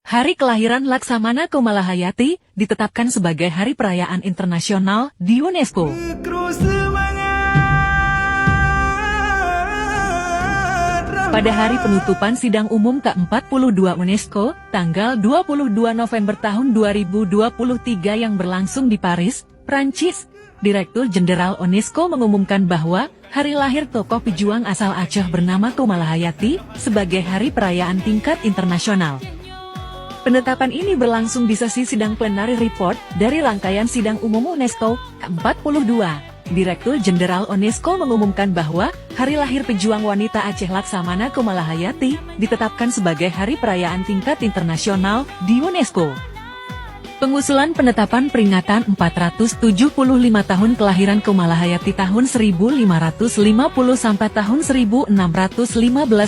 Hari kelahiran Laksamana Komalahayati ditetapkan sebagai Hari Perayaan Internasional di UNESCO. Pada hari penutupan sidang umum ke-42 UNESCO, tanggal 22 November tahun 2023 yang berlangsung di Paris, Prancis, Direktur Jenderal UNESCO mengumumkan bahwa hari lahir tokoh pejuang asal Aceh bernama Komalahayati sebagai hari perayaan tingkat internasional. Penetapan ini berlangsung di sesi sidang plenary report dari rangkaian sidang umum UNESCO ke-42. Direktur Jenderal UNESCO mengumumkan bahwa hari lahir pejuang wanita Aceh Laksamana Komalahayati ditetapkan sebagai hari perayaan tingkat internasional di UNESCO. Pengusulan penetapan peringatan 475 tahun kelahiran Komalahayati tahun 1550 sampai tahun 1615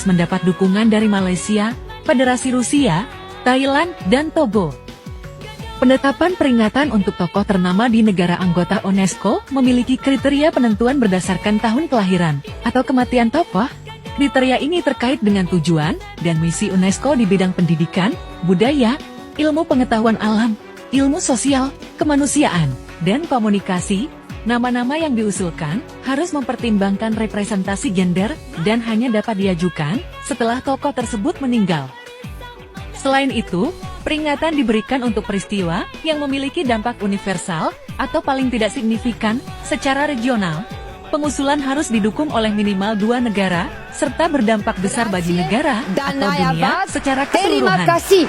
mendapat dukungan dari Malaysia, Federasi Rusia, Thailand, dan Togo. Penetapan peringatan untuk tokoh ternama di negara anggota UNESCO memiliki kriteria penentuan berdasarkan tahun kelahiran atau kematian tokoh. Kriteria ini terkait dengan tujuan dan misi UNESCO di bidang pendidikan, budaya, ilmu pengetahuan alam, ilmu sosial, kemanusiaan, dan komunikasi. Nama-nama yang diusulkan harus mempertimbangkan representasi gender dan hanya dapat diajukan setelah tokoh tersebut meninggal. Selain itu, peringatan diberikan untuk peristiwa yang memiliki dampak universal atau paling tidak signifikan secara regional. Pengusulan harus didukung oleh minimal 2 negara serta berdampak besar bagi negara atau dunia secara keseluruhan. Terima kasih.